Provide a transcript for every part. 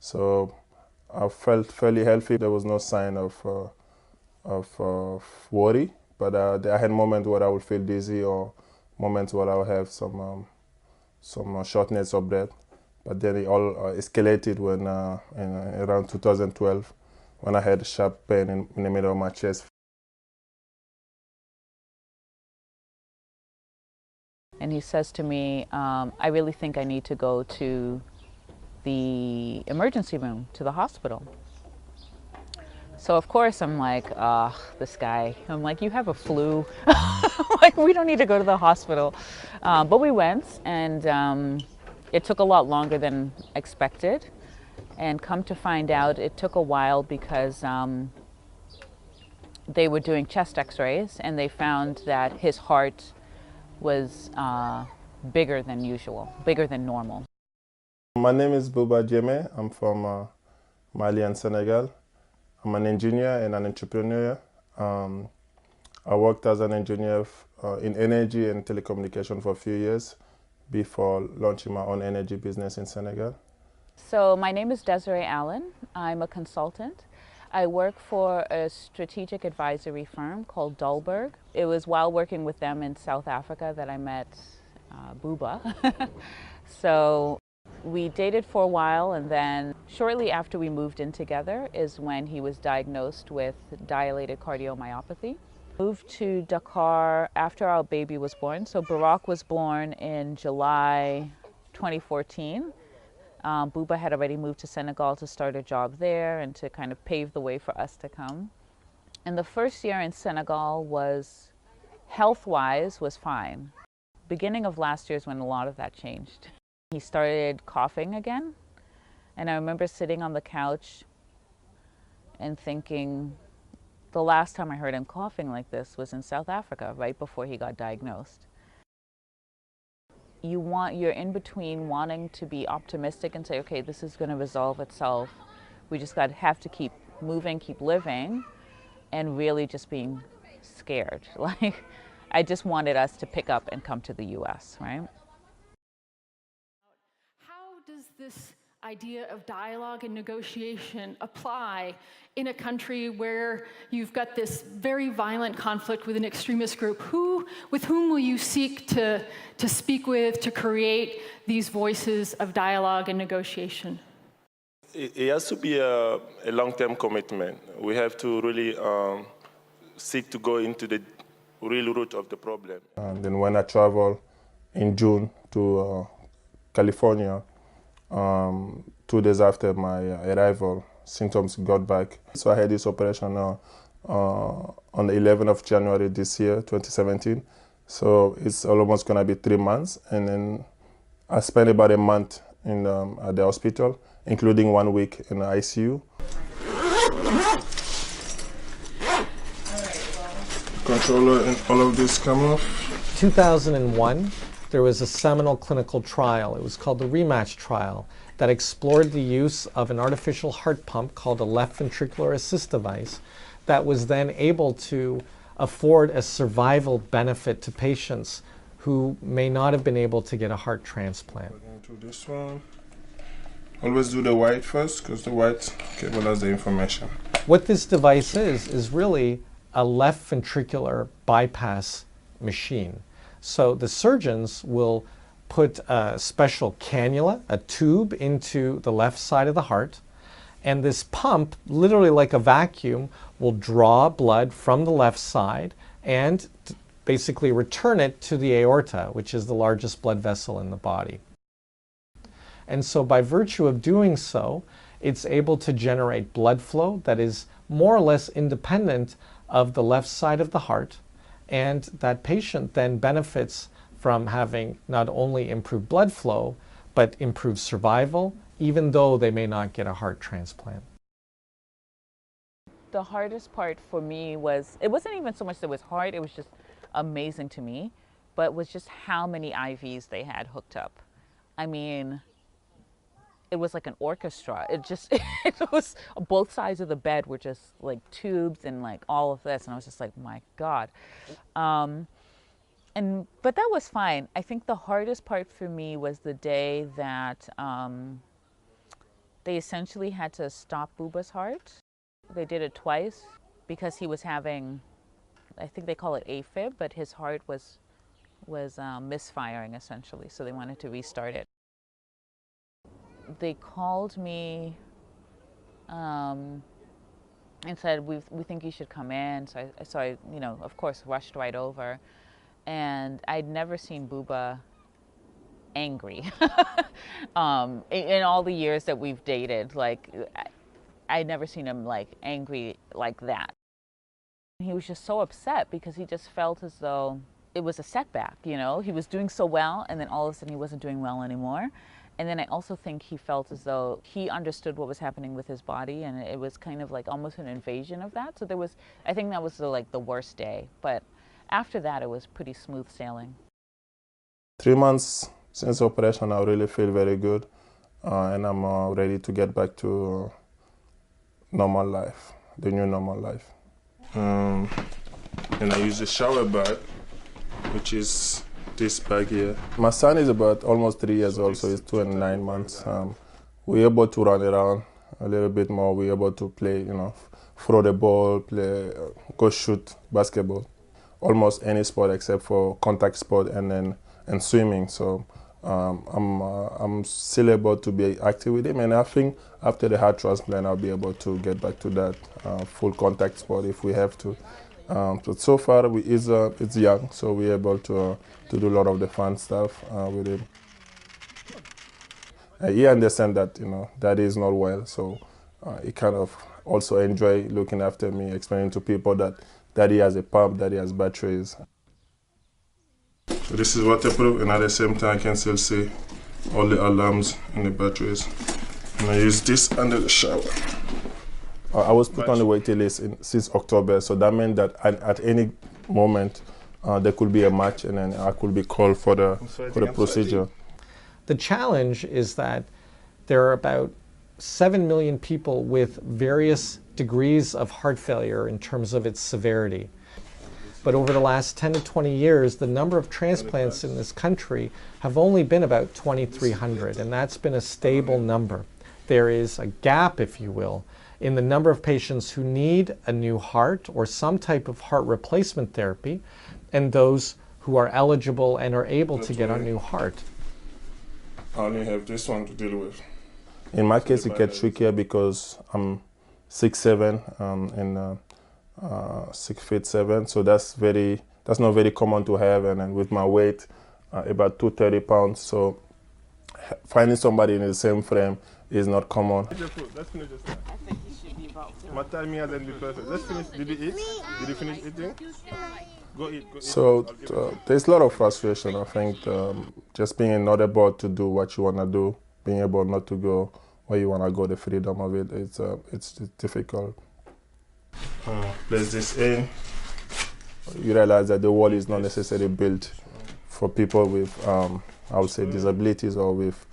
So I felt fairly healthy. There was no sign of worry, but I had moments where I would feel dizzy or moments where I would have some shortness of breath. But then it all escalated when in around 2012 when I had sharp pain in the middle of my chest. And he says to me, I really think I need to go to the emergency room, to the hospital. So of course I'm like, this guy. I'm like, you have a flu. Like, we don't need to go to the hospital. But we went, and it took a lot longer than expected. And come to find out, it took a while because they were doing chest x-rays, and they found that his heart was bigger than usual, bigger than normal. My name is Bouba Djeme. I'm from Mali and Senegal. I'm an engineer and an entrepreneur. I worked as an engineer in energy and telecommunication for a few years before launching my own energy business in Senegal. So my name is Desiree Allen. I'm a consultant. I work for a strategic advisory firm called Dalberg. It was while working with them in South Africa that I met Bouba. So we dated for a while, and then shortly after we moved in together is when he was diagnosed with dilated cardiomyopathy. Moved to Dakar after our baby was born. So Barack was born in July 2014. Bouba had already moved to Senegal to start a job there and to kind of pave the way for us to come. And the first year in Senegal was, health-wise, was fine. Beginning of last year is when a lot of that changed. He started coughing again, and I remember sitting on the couch and thinking, the last time I heard him coughing like this was in South Africa, right before he got diagnosed. You're in between wanting to be optimistic and say, okay, this is going to resolve itself. We just have to keep moving, keep living, and really just being scared. Like, I just wanted us to pick up and come to the US, right? How does this idea of dialogue and negotiation apply in a country where you've got this very violent conflict with an extremist group? With whom will you seek to speak with, to create these voices of dialogue and negotiation? It has to be a long-term commitment. We have to really seek to go into the real root of the problem. And then when I traveled in June to California, 2 days after my arrival, symptoms got back. So I had this operation on the 11th of January this year, 2017. So it's almost gonna be 3 months. And then I spent about a month at the hospital, including 1 week in the ICU. Controller and all of this come off. 2001, there was a seminal clinical trial. It was called the Rematch trial that explored the use of an artificial heart pump called a left ventricular assist device that was then able to afford a survival benefit to patients who may not have been able to get a heart transplant. We're going to do this one. Always do the white first, because the white cable has the information. What this device is really a left ventricular bypass machine. So the surgeons will put a special cannula, a tube, into the left side of the heart, and this pump, literally like a vacuum, will draw blood from the left side and basically return it to the aorta, which is the largest blood vessel in the body. And so by virtue of doing so, it's able to generate blood flow that is more or less independent of the left side of the heart, and that patient then benefits from having not only improved blood flow, but improved survival, even though they may not get a heart transplant. The hardest part for me was, it wasn't even so much that it was hard, it was just amazing to me, but was just how many IVs they had hooked up. I mean, it was like an orchestra. It was, both sides of the bed were just like tubes and like all of this. And I was just like, my God. But that was fine. I think the hardest part for me was the day that They essentially had to stop Buba's heart. They did it twice because he was having, I think they call it AFib, but his heart was misfiring essentially, so they wanted to restart it. They called me and said, we think you should come in. So I, you know, of course, rushed right over. And I'd never seen Buba angry in all the years that we've dated. Like, I'd never seen him like angry like that. He was just so upset because he just felt as though it was a setback, you know? He was doing so well, and then all of a sudden he wasn't doing well anymore. And then I also think he felt as though he understood what was happening with his body, and it was kind of like almost an invasion of that. So there was, I think that was like the worst day. But after that, it was pretty smooth sailing. 3 months since operation, I really feel very good, and I'm ready to get back to normal life, the new normal life. And I use the shower bag, which is this bag here. My son is about almost 3 years old, so he's 2 and 9 months. We're able to run around a little bit more. We're able to play, you know, throw the ball, play, go shoot basketball. Almost any sport except for contact sport and swimming. So I'm still able to be active with him, and I think after the heart transplant I'll be able to get back to that full contact sport if we have to. But so far it's young, so we're able to do a lot of the fun stuff with him. He understands that, you know, Daddy is not well, so he kind of also enjoy looking after me, explaining to people that Daddy has a pump, Daddy has batteries. So this is waterproof, and at the same time I can still see all the alarms and the batteries. And I use this under the shower. I was put on the waiting list since October, so that meant that at any moment there could be a match, and then I could be called for the procedure. The challenge is that there are about 7 million people with various degrees of heart failure in terms of its severity. But over the last 10 to 20 years, the number of transplants in this country have only been about 2,300, and that's been a stable number. There is a gap, if you will, in the number of patients who need a new heart or some type of heart replacement therapy, and those who are eligible and are able to get a new heart. I only have this one to deal with. In my case, it gets trickier because I'm 6'7" and 6'7", so that's not very common to have, and then with my weight, about 230 pounds, so finding somebody in the same frame is not common. Let's finish this time. I think it should be about 2. My timing hasn't been perfect. Let's finish. Did you eat? Did you finish eating? Go eat. Go eat. So there's a lot of frustration. I think just being not able to do what you want to do, being able not to go where you want to go, the freedom of it, it's difficult. Place this in. You realize that the wall is not necessarily built for people with, I would say, disabilities or with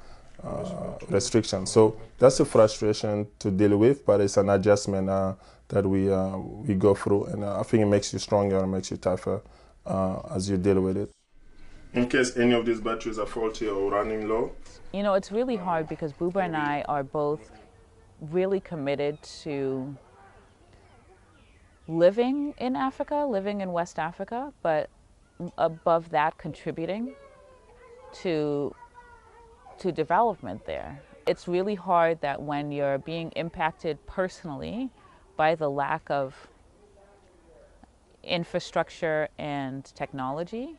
restrictions. So that's a frustration to deal with, but it's an adjustment that we go through, and I think it makes you stronger and makes you tougher as you deal with it. In case any of these batteries are faulty or running low. You know, it's really hard because Buba and I are both really committed to living in Africa, living in West Africa, but above that, contributing to development there. It's really hard that when you're being impacted personally by the lack of infrastructure and technology,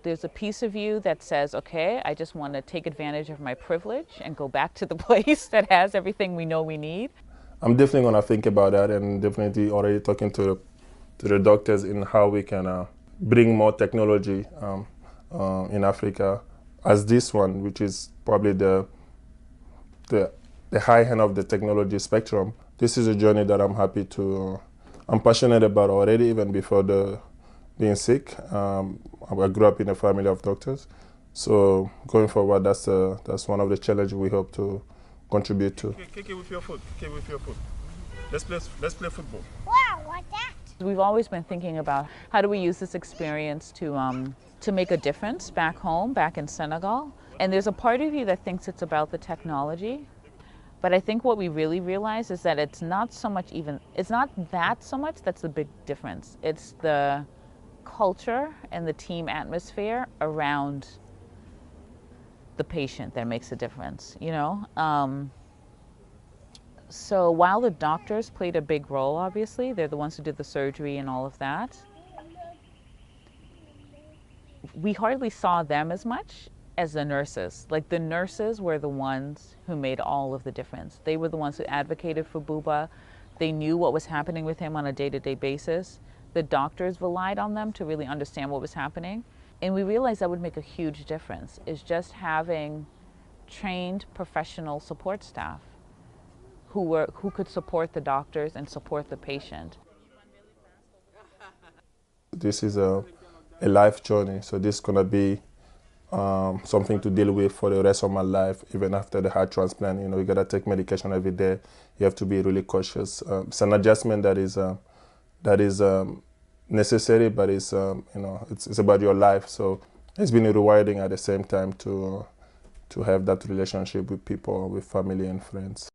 there's a piece of you that says, okay, I just want to take advantage of my privilege and go back to the place that has everything we know we need. I'm definitely going to think about that, and definitely already talking to the doctors in how we can bring more technology in Africa, as this one, which is probably the high end of the technology spectrum. This is a journey that I'm happy to, I'm passionate about already, even before being sick. I grew up in a family of doctors, so going forward, that's one of the challenges we hope to contribute to. Kick it with your foot. Kick it with your foot. Let's play football. Wow, what's that? We've always been thinking about how do we use this experience to make a difference back home, back in Senegal. And there's a part of you that thinks it's about the technology, But I think what we really realize is that it's not that so much that's the big difference. It's the culture and the team atmosphere around the patient that makes a difference, you know? So while the doctors played a big role, obviously, they're the ones who did the surgery and all of that, we hardly saw them as much as the nurses. Like, the nurses were the ones who made all of the difference. They were the ones who advocated for Buba. They knew what was happening with him on a day-to-day basis. The doctors relied on them to really understand what was happening. And we realized that would make a huge difference, is just having trained professional support staff who could support the doctors and support the patient. This is a life journey, so this is going to be something to deal with for the rest of my life, even after the heart transplant. You know, you got to take medication every day. You have to be really cautious. It's an adjustment that is necessary, but it's you know, it's about your life. So it's been rewarding at the same time to have that relationship with people, with family and friends.